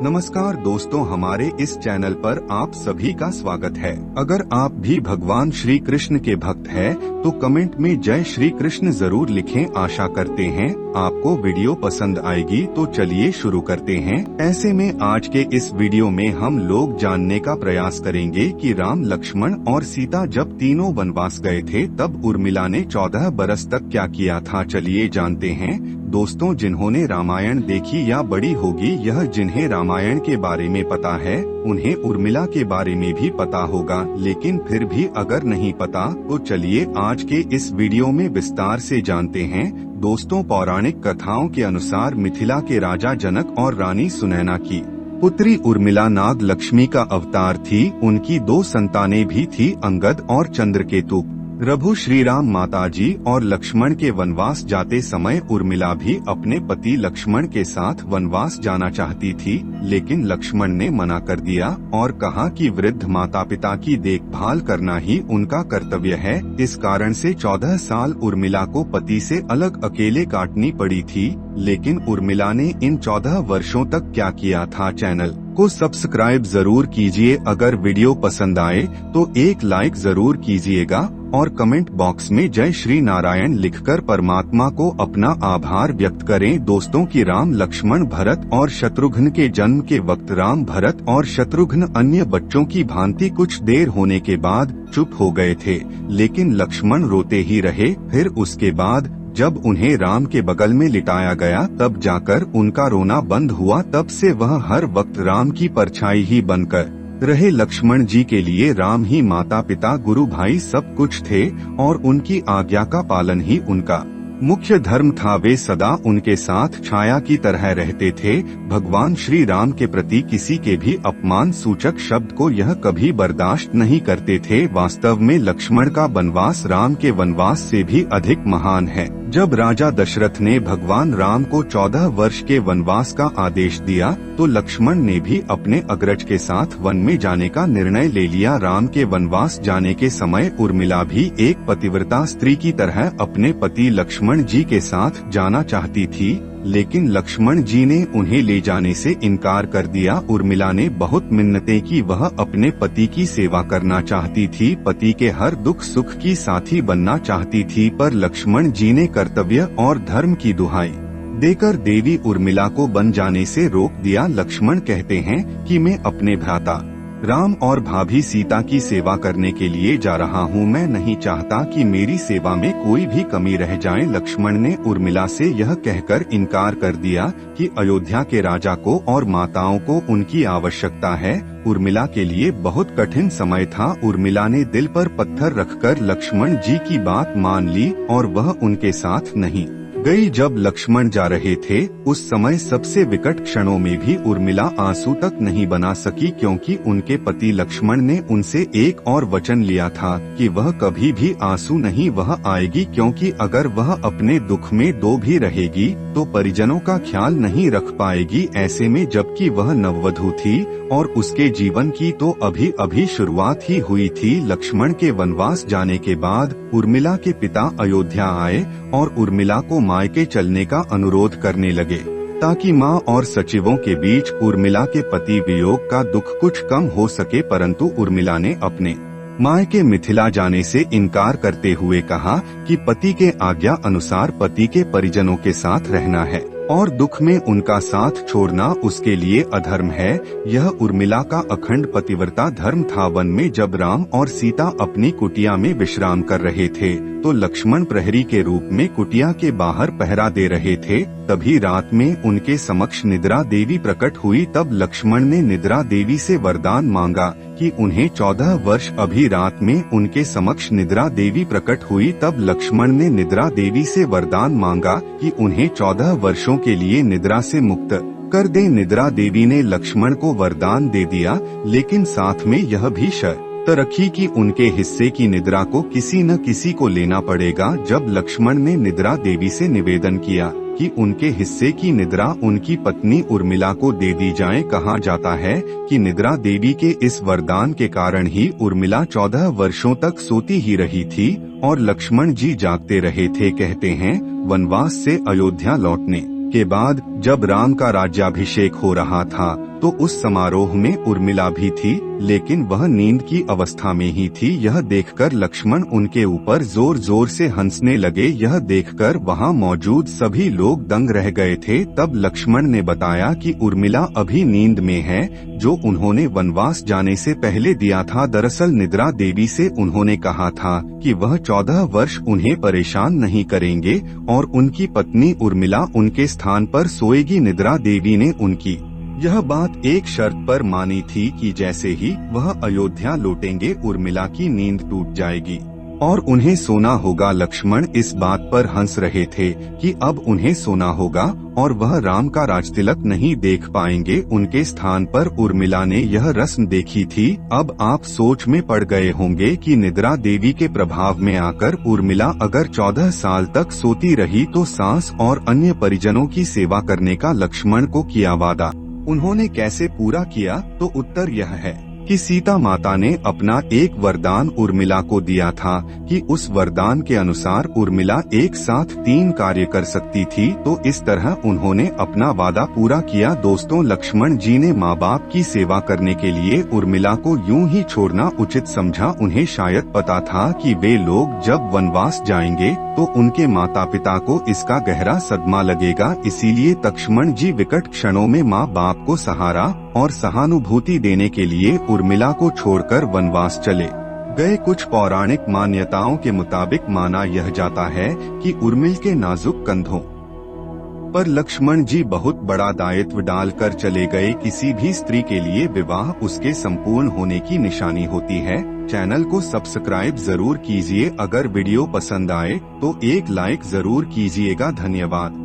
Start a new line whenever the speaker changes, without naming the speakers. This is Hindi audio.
नमस्कार दोस्तों, हमारे इस चैनल पर आप सभी का स्वागत है। अगर आप भी भगवान श्री कृष्ण के भक्त हैं, तो कमेंट में जय श्री कृष्ण जरूर लिखें। आशा करते हैं आपको वीडियो पसंद आएगी। तो चलिए शुरू करते हैं। ऐसे में आज के इस वीडियो में हम लोग जानने का प्रयास करेंगे कि राम, लक्ष्मण और सीता जब तीनों वनवास गए थे तब उर्मिला ने 14 बरस तक क्या किया था। चलिए जानते हैं। दोस्तों, जिन्होंने रामायण देखी या बड़ी होगी, यह जिन्हें रामायण के बारे में पता है उन्हें उर्मिला के बारे में भी पता होगा, लेकिन फिर भी अगर नहीं पता तो चलिए आज के इस वीडियो में विस्तार से जानते हैं। दोस्तों, पौराणिक कथाओं के अनुसार मिथिला के राजा जनक और रानी सुनैना की पुत्री उर्मिला नाग लक्ष्मी का अवतार थी। उनकी 2 संतानें भी थी, अंगद और चंद्रकेतु। प्रभु श्री राम, माताजी और लक्ष्मण के वनवास जाते समय उर्मिला भी अपने पति लक्ष्मण के साथ वनवास जाना चाहती थी, लेकिन लक्ष्मण ने मना कर दिया और कहा कि वृद्ध माता पिता की देखभाल करना ही उनका कर्तव्य है। इस कारण से 14 साल उर्मिला को पति से अलग अकेले काटनी पड़ी थी। लेकिन उर्मिला ने इन 14 वर्षों तक क्या किया था। चैनल को सब्सक्राइब जरूर कीजिए। अगर वीडियो पसंद आए तो एक लाइक जरूर कीजिएगा और कमेंट बॉक्स में जय श्री नारायण लिखकर परमात्मा को अपना आभार व्यक्त करें। दोस्तों की राम, लक्ष्मण, भरत और शत्रुघ्न के जन्म के वक्त राम, भरत और शत्रुघ्न अन्य बच्चों की भांति कुछ देर होने के बाद चुप हो गए थे, लेकिन लक्ष्मण रोते ही रहे। फिर उसके बाद जब उन्हें राम के बगल में लिटाया गया तब जाकर उनका रोना बंद हुआ। तब से वह हर वक्त राम की परछाई ही बनकर रहे। लक्ष्मण जी के लिए राम ही माता पिता, गुरु, भाई सब कुछ थे और उनकी आज्ञा का पालन ही उनका मुख्य धर्म था। वे सदा उनके साथ छाया की तरह रहते थे। भगवान श्री राम के प्रति किसी के भी अपमान सूचक शब्द को यह कभी बर्दाश्त नहीं करते थे। वास्तव में लक्ष्मण का वनवास राम के वनवास से भी अधिक महान है। जब राजा दशरथ ने भगवान राम को 14 वर्ष के वनवास का आदेश दिया तो लक्ष्मण ने भी अपने अग्रज के साथ वन में जाने का निर्णय ले लिया। राम के वनवास जाने के समय उर्मिला भी एक पतिव्रता स्त्री की तरह अपने पति लक्ष्मण जी के साथ जाना चाहती थी, लेकिन लक्ष्मण जी ने उन्हें ले जाने से इनकार कर दिया। उर्मिला ने बहुत मिन्नतें की। वह अपने पति की सेवा करना चाहती थी, पति के हर दुख सुख की साथी बनना चाहती थी, पर लक्ष्मण जी ने कर्तव्य और धर्म की दुहाई देकर देवी उर्मिला को बन जाने से रोक दिया। लक्ष्मण कहते हैं कि मैं अपने भ्राता राम और भाभी सीता की सेवा करने के लिए जा रहा हूँ। मैं नहीं चाहता कि मेरी सेवा में कोई भी कमी रह जाए। लक्ष्मण ने उर्मिला से यह कहकर इनकार कर दिया कि अयोध्या के राजा को और माताओं को उनकी आवश्यकता है। उर्मिला के लिए बहुत कठिन समय था। उर्मिला ने दिल पर पत्थर रखकर लक्ष्मण जी की बात मान ली और वह उनके साथ नहीं गई। जब लक्ष्मण जा रहे थे उस समय सबसे विकट क्षणों में भी उर्मिला आंसू तक नहीं बना सकी, क्योंकि उनके पति लक्ष्मण ने उनसे एक और वचन लिया था कि वह कभी भी आंसू नहीं वह आएगी, क्योंकि अगर वह अपने दुख में दो भी रहेगी तो परिजनों का ख्याल नहीं रख पाएगी। ऐसे में जबकि वह नववधू थी और उसके जीवन की तो अभी अभी शुरुआत ही हुई थी। लक्ष्मण के वनवास जाने के बाद उर्मिला के पिता अयोध्या आए और उर्मिला को मायके चलने का अनुरोध करने लगे, ताकि मां और सचिवों के बीच उर्मिला के पति वियोग का दुख कुछ कम हो सके। परंतु उर्मिला ने अपने मायके मिथिला जाने से इनकार करते हुए कहा कि पति के आज्ञा अनुसार पति के परिजनों के साथ रहना है और दुख में उनका साथ छोड़ना उसके लिए अधर्म है। यह उर्मिला का अखंड पतिव्रता धर्म था। वन में जब राम और सीता अपनी कुटिया में विश्राम कर रहे थे तो लक्ष्मण प्रहरी के रूप में कुटिया के बाहर पहरा दे रहे थे। तभी रात में उनके समक्ष निद्रा देवी प्रकट हुई। तब लक्ष्मण ने निद्रा देवी से वरदान मांगा कि उन्हें 14 वर्ष अभी रात में उनके समक्ष निद्रा देवी प्रकट हुई। तब लक्ष्मण ने निद्रा देवी से वरदान मांगा कि उन्हें 14 वर्षों के लिए निद्रा से मुक्त कर दे। निद्रा देवी ने लक्ष्मण को वरदान दे दिया, लेकिन साथ में यह भी शर्त रखी कि उनके हिस्से की निद्रा को किसी न किसी को लेना पड़ेगा। जब लक्ष्मण ने निद्रा देवी से निवेदन किया कि उनके हिस्से की निद्रा उनकी पत्नी उर्मिला को दे दी जाए, कहा जाता है कि निद्रा देवी के इस वरदान के कारण ही उर्मिला 14 वर्षों तक सोती ही रही थी और लक्ष्मण जी जागते रहे थे। कहते हैं वनवास से अयोध्या लौटने के बाद जब राम का राज्याभिषेक हो रहा था तो उस समारोह में उर्मिला भी थी, लेकिन वह नींद की अवस्था में ही थी। यह देखकर लक्ष्मण उनके ऊपर जोर जोर से हंसने लगे। यह देखकर वहां मौजूद सभी लोग दंग रह गए थे। तब लक्ष्मण ने बताया कि उर्मिला अभी नींद में है, जो उन्होंने वनवास जाने से पहले दिया था। दरअसल निद्रा देवी से उन्होंने कहा था कि वह 14 वर्ष उन्हें परेशान नहीं करेंगे और उनकी पत्नी उर्मिला उनके स्थान पर सोएगी। निद्रा देवी ने उनकी यह बात एक शर्त पर मानी थी कि जैसे ही वह अयोध्या लौटेंगे उर्मिला की नींद टूट जाएगी और उन्हें सोना होगा। लक्ष्मण इस बात पर हंस रहे थे कि अब उन्हें सोना होगा और वह राम का राजतिलक नहीं देख पाएंगे। उनके स्थान पर उर्मिला ने यह रस्म देखी थी। अब आप सोच में पड़ गए होंगे कि निद्रा देवी के प्रभाव में आकर उर्मिला अगर 14 साल तक सोती रही तो सास और अन्य परिजनों की सेवा करने का लक्ष्मण को किया वादा उन्होंने कैसे पूरा किया। तो उत्तर यह है कि सीता माता ने अपना एक वरदान उर्मिला को दिया था कि उस वरदान के अनुसार उर्मिला एक साथ 3 कार्य कर सकती थी। तो इस तरह उन्होंने अपना वादा पूरा किया। दोस्तों, लक्ष्मण जी ने माँ बाप की सेवा करने के लिए उर्मिला को यूं ही छोड़ना उचित समझा। उन्हें शायद पता था कि वे लोग जब वनवास जाएंगे तो उनके माता पिता को इसका गहरा सदमा लगेगा। इसीलिए लक्ष्मण जी विकट क्षणों में माँ बाप को सहारा और सहानुभूति देने के लिए उर्मिला को छोड़कर वनवास चले गए। कुछ पौराणिक मान्यताओं के मुताबिक माना यह जाता है कि उर्मिल के नाजुक कंधों पर लक्ष्मण जी बहुत बड़ा दायित्व डालकर चले गए। किसी भी स्त्री के लिए विवाह उसके संपूर्ण होने की निशानी होती है। चैनल को सब्सक्राइब जरूर कीजिए। अगर वीडियो पसंद आए तो एक लाइक जरूर कीजिएगा। धन्यवाद।